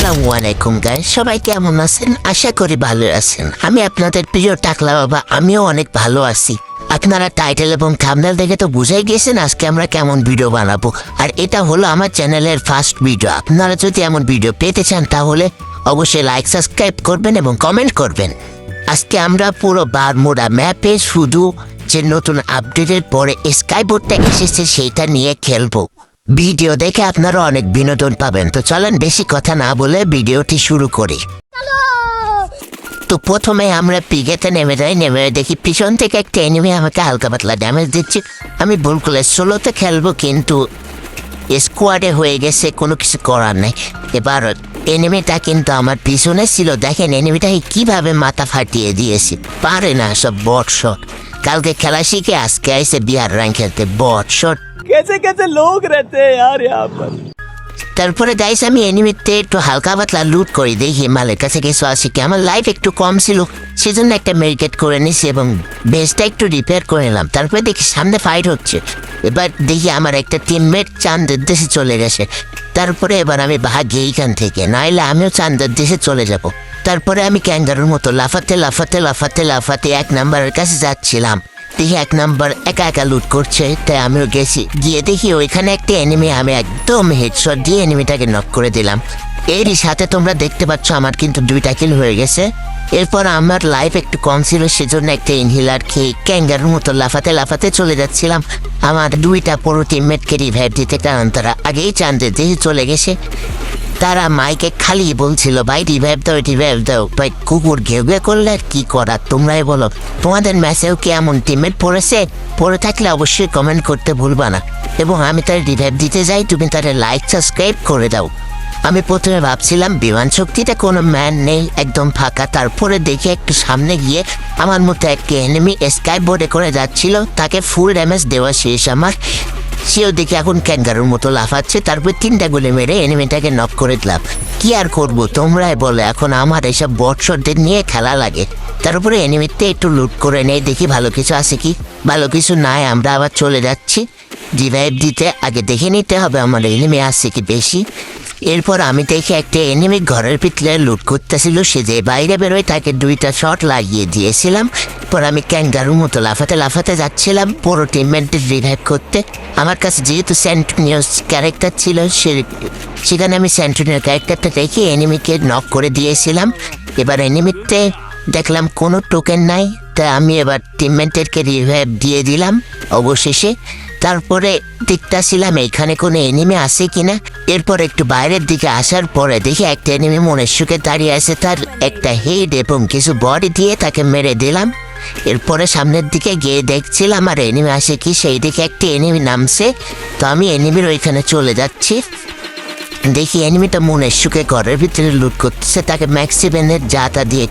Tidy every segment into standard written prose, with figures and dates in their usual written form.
আসসালামু আলাইকুম গাইস, সবাই কেমন আছেন? আশা করি ভালো আছেন। আমি আপনাদের প্রিয় টাকলা বাবা, আমিও অনেক ভালো আছি। আপনারা টাইটেল এবং থাম্বনেল দেখে তো বুঝাই গেছেন আজকে আমরা কেমন ভিডিও বানাবো। আর এটা হলো আমার চ্যানেলের ফার্স্ট ভিডিও। আপনারা যদি এমন ভিডিও পেতে চান তাহলে অবশ্যই লাইক, সাবস্ক্রাইব করবেন এবং কমেন্ট করবেন। আজকে আমরা পুরো বারমুডা ম্যাপে শুধু যে নতুন আপডেটের পরে স্কাইবোর্ডটা এসেছে সেইটা নিয়ে খেলবো। ভিডিও দেখে আপনারা অনেক বিনোদন পাবেন। তো চলেন বেশি কথা না বলে ভিডিওটি শুরু করি। তো প্রথমে আমরা পিগেতে নেমে দেখি পিছন থেকে একটা এনিমি আমাকে হালকা পাতলা ড্যামেজ দিচ্ছে। আমি ভুল করে সোলোতে খেলবো, কিন্তু স্কোয়াডে হয়ে গেছে, কোনো কিছু করার নেই। এবার এনিমিটা কিন্তু আমার পিছনে ছিল। দেখেন এনিমিটা কিভাবে মাথা ফাটিয়ে দিয়েছে। পারে না সব বট শট। কালকে খেলা শিখে আজকে আইসে বিহার র্যাঙ্ক খেলতে বট শট। कैसे कैसे लोग रहते हैं यार यहाँ पर। তারপরে গাইস আমি এনিমিতে একটু হালকা পাতলা লুট করে দেখি মালের কাছে কিছু আছে কি। আমার লাইফ একটু কম ছিল, সেজন্য একটা মেডিকেট করে নিছি এবং বেসটা একটু রিপেয়ার করে নিলাম। তারপরে দেখি সামনে ফাইট হচ্ছে। এবার দেখি আমার একটা টিমমেট চাঁদের দেশে চলে গেছে। তারপরে এবার আমি ভাগি এইখান থেকে, নাইলে আমিও চাঁদের দেশে চলে যাব। তারপরে আমি ক্যাঙ্গারুর মতো লাফাতে 1 নাম্বারের কাছে যাচ্ছিলাম। দেখি 1 নাম্বার একা একা লুট করছে, তাই আমিও গেছি। গিয়ে দেখি ওইখানে একটা এনিমি, আমি একদম হেডশট দিয়ে এনিমিটাকে নক করে দিলাম। এরই সাথে তোমরা দেখতে পাচ্ছ আমার কিন্তু 2টা কিল হয়ে গেছে। এরপর আমার লাইফ একটু কম ছিল, সেজন্য একটা ইনহিলার খেয়ে ক্যাঙ্গারুর মতো লাফাতে চলে যাচ্ছিলাম আমার 2টা পুরো টিমমেটকে রিভাইভ দিতে, কারণ তারা আগেই চাঁদের দেশে চলে গেছে। তারা মাইকে খালি বলছিল ভাই রিভাইভ দাও। ভাই কুকুর ঘেউ করলে আর কি করার, তোমরাই বলো। তোমাদের ম্যাচেও কি এমন টিমমেট পড়ে থাকলে অবশ্যই কমেন্ট করতে ভুলবা না। এবং আমি তার রিভাইভ দিতে যাই, তুমি তাদের লাইক সাবস্ক্রাইব করে দাও। আমি প্রথমে ভাবছিলাম বিমান শক্তিতে কোনো ম্যান নেই, একদম ফাঁকা। তারপরে দেখি একটু সামনে গিয়ে আমার মতো একটা এনিমি স্কাই বোর্ডে করে যাচ্ছিল, তাকে ফুল ড্যামেজ দেওয়া শেষ আমার। সেও দেখি এখন ক্যাঙ্গারুর মতো লাফাচ্ছে। তারপর 3টা গুলি মেরে এনিমিটাকে নক করে দিলাম। কি আর করবো, তোমরাই বলে। এখন আমার এসব বটশটদের নিয়ে খেলা লাগে। তারপরে এনিমিতে একটু লুট করে নেই, দেখি ভালো কিছু আছে কি। ভালো কিছু নাই, আমরা আবার চলে যাচ্ছি রিভাইভ দিতে। আগে দেখে নিতে হবে আমার এনিমি আছে কি বেশি। এরপর আমি দেখি একটা এনিমি ঘরের ভিতরে লুট করতেছিল, সে যে বাইরে বেরোয় তাকে 2টা শট লাগিয়ে দিয়েছিলাম। পর আমি ক্যাঙ্গারুর মতো লাফাতে যাচ্ছিলাম পুরো টিমমেটদের রিভাইভ করতে। আমার কাছে যেহেতু সেন্টনিয়স ক্যারেক্টার ছিল, সেখানে আমি সেন্টনিয়র ক্যারেক্টারটা দেখে এনিমিকে নক করে দিয়েছিলাম। এবার এনিমিতে দেখলাম কোনো টোকেন নাই, তাই আমি এবার টিমমেটদেরকে রিভাইভ দিয়ে দিলাম অবশেষে। তারপরে দেখতেছিলাম এখানে কোনো এনিমি আছে কিনা। এরপর একটু বাইরের দিকে আসার পরে দেখি একটা এনিমি মনের সুখে দাঁড়িয়ে আছে। তার একটা হেড এবং কিছু বডি দিয়ে তাকে মেরে দিলাম। এরপরে সামনের দিকে গিয়ে দেখছিলাম আর এনিমি আসে কি, সেই দিকে একটা এনিমি নামছে। তো আমি এনিমির ওইখানে চলে যাচ্ছি। দেখি এনিমিটা মনের সুখে ঘরের ভিতরে লুট করতেছে। তাকে ম্যাক্সিভেনের জাতা দিয়ে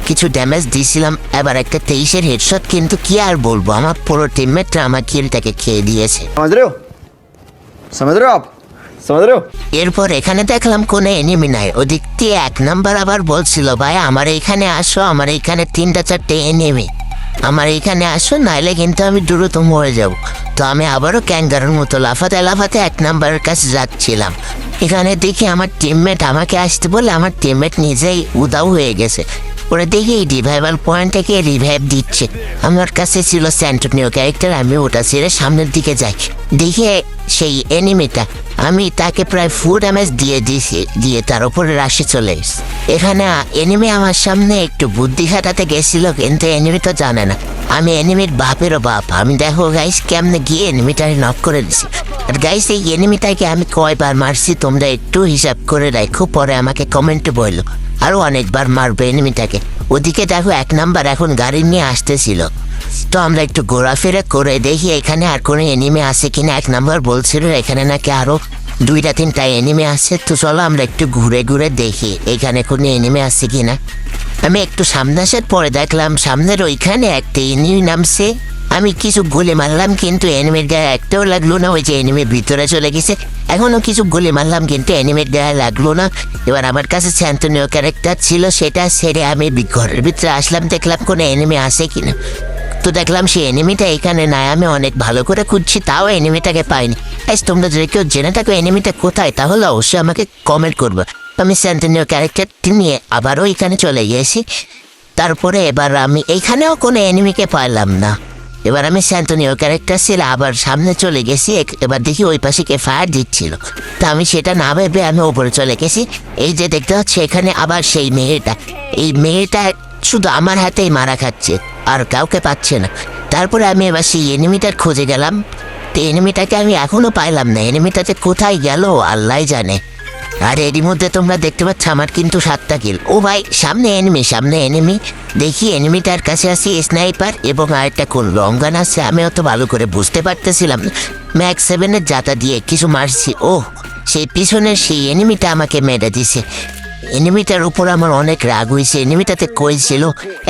কিছু ড্যামেজ দিয়েছিলাম। এবার একটা 23-এর হেডশট, কিন্তু কি আর বলবো, আমার পুরো টিমমেটরা আমার কিলটাকে খেয়ে দিয়েছে। समझ रहे हो? এরপর এখানে দেখলাম কোনো এনিমি নাই। ওদিক দিয়ে 1 নাম্বার আবার বলছিল ভাই আমার এইখানে আসো, আমার এইখানে 3-4টে এনিমি, আমার এইখানে আসো, নাইলে কিন্তু আমি দ্রুত মরে যাব। তো আমি আবারও ক্যাঙ্গারুর মতো লাফাতে 1 নাম্বারের কাছে যাচ্ছিলাম। এখানে দেখি আমার টিমমেট আমাকে আসতে বলে আমার টিমমেট নিজেই উদাও হয়ে গেছে। ওরা দেখি রিভাইভাল পয়েন্ট থেকে রিভাইভ দিচ্ছে। আমার কাছে ছিল সেন্টনিও ক্যারেক্টার, আমি ওটা ছেড়ে সামনের দিকে যাই। দেখি সেই এনিমিটা, আমি তাকে প্রায় ফুল ড্যামেজ দিয়ে তার উপরে রাশি চলে এসে। এখানে এনিমি আমার সামনে একটু বুদ্ধি খাটাতে গেছিল, কিন্তু এনিমি তো জানে না আমি এনিমির বাপেরও বাপ। আমি দেখো গাইস কেমনে গিয়ে এনিমিটাকে নক করে দিছি। আর গাইস এই এনিমিটাকে আমি কয়বার মারছি তোমরা একটু হিসাব করে রাখো, পরে আমাকে কমেন্টে বললো। আরও অনেকবার মারবে এনিমিটাকে। ওদিকে দেখো 1 নাম্বার এখন গাড়ি নিয়ে আসতেছিল। তো আমরা একটু ঘোরাফেরা করে দেখি এখানে আর কোনো এনিমি আছে কিনা। 1 নাম্বার বলছিল এখানে নাকি আরও 2-3টা এনিমি আছে। তো চলো আমরা একটু ঘুরে দেখি এখানে কোনো এনিমি আছে কিনা। আমি একটু সামনে আসার পরে দেখলাম সামনের ওইখানে একটা এনিমি নামছে। আমি কিছু গুলি মারলাম, কিন্তু এনিমির গায়ে একটাও লাগলো না। ওই যে এনিমির ভিতরে চলে গেছে। এখনও কিছু গুলি মারলাম, কিন্তু এনিমির গায়ে লাগলো না। এবার আমার কাছে সেন্টনিও ক্যারেক্টার ছিল, সেটা ছেড়ে আমি ঘরের ভিতরে আসলাম, দেখলাম কোনো এনিমি আসে কিনা। তো দেখলাম সেই এনিমিটা এখানে নাই। আমি অনেক ভালো করে খুঁজছি, তাও এনিমিটাকে পাইনি। তোমরা যদি কেউ জেনে থাকো এনিমিটা কোথায়, তাহলে অবশ্যই আমাকে কমেন্ট করবে। আমি স্যান্টনিও ক্যারেক্টারটি নিয়ে আবারও এখানে চলে গিয়েছি। তারপরে এবার আমি এইখানেও কোনো এনিমিকে পাইলাম না। এবার আমি স্যান্টনিও ক্যারেক্টার ছিল আবার সামনে চলে গেছি। এবার দেখি ওই পাশে কে ফায়ার দিচ্ছিল। তা আমি সেটা না ভেবে আমি ওপরে চলে গেছি। এই যে দেখতে হচ্ছে এখানে আবার সেই মেয়েটা, এই মেয়েটা শুধু আমার হাতেই মারা খাচ্ছে, আর কাউকে পাচ্ছে না। তারপরে আমি এবার সেই এনিমিটার খোঁজে গেলাম। তো এনিমিটাকে আমি এখনো পাইলাম না। এনিমিটাতে কোথায় গেল আল্লাহ জানে। আর এরই মধ্যে তোমরা দেখতে পাচ্ছ আমার কিন্তু 7টা কিল। ও ভাই, সামনে এনিমি, সামনে এনিমি। দেখি এনিমিটার কাছে আসি স্নাইপার এবং আরেকটা কোন লং গান আছে। আমি অত ভালো করে বুঝতে পারতেছিলাম না। ম্যাক্স 7-এর জাতা দিয়ে কিছু মারছি। ও, সেই পিছনের সেই এনিমিটা আমাকে মেরে দিছে। এনিমিটার উপর আমার অনেক রাগ হয়েছে। এনিমিটাতে কই ছিল।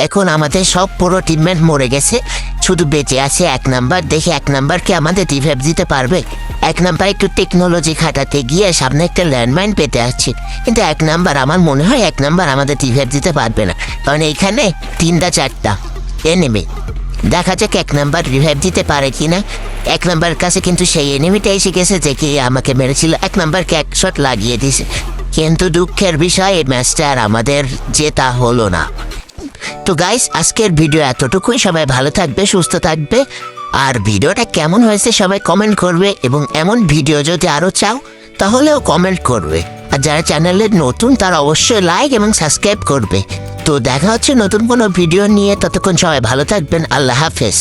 এখন আমাদের সব পুরো টিমমেট মরে গেছে, শুধু বেঁচে আছে 1 নাম্বার। দেখি 1 নাম্বারকে আমাদের রিভাইভ দিতে পারবে। 1 নাম্বার একটু টেকনোলজি খাটাতে গিয়ে সামনে একটা ল্যান্ডমাইন পেতে আসছি, কিন্তু 1 নাম্বার আমার মনে হয় 1 নাম্বার আমাদের রিভাইভ দিতে পারবে না, কারণ এইখানে 3টা-4টা এনিমি। দেখা যাক 1 নাম্বার রিভাইভ দিতে পারে কিনা। 1 নাম্বার কাছে কিন্তু সেই এনিমিটা এসে গেছে যে কি আমাকে মেরেছিল। 1 নাম্বারকে 1 শট লাগিয়ে দিয়েছে, কিন্তু দুঃখের বিষয় এই ম্যাচটা আর আমাদের জেতা হলো না। তো গাইস, আজকের ভিডিও এতটুকুই। সবাই ভালো থাকবে, সুস্থ থাকবে। আর ভিডিওটা কেমন হয়েছে সবাই কমেন্ট করবে, এবং এমন ভিডিও যদি আরও চাও তাহলেও কমেন্ট করবে। আর যারা চ্যানেলে নতুন তারা অবশ্যই লাইক এবং সাবস্ক্রাইব করবে। তো দেখা হচ্ছে নতুন কোনো ভিডিও নিয়ে। ততক্ষণ সবাই ভালো থাকবেন। আল্লাহ হাফেজ।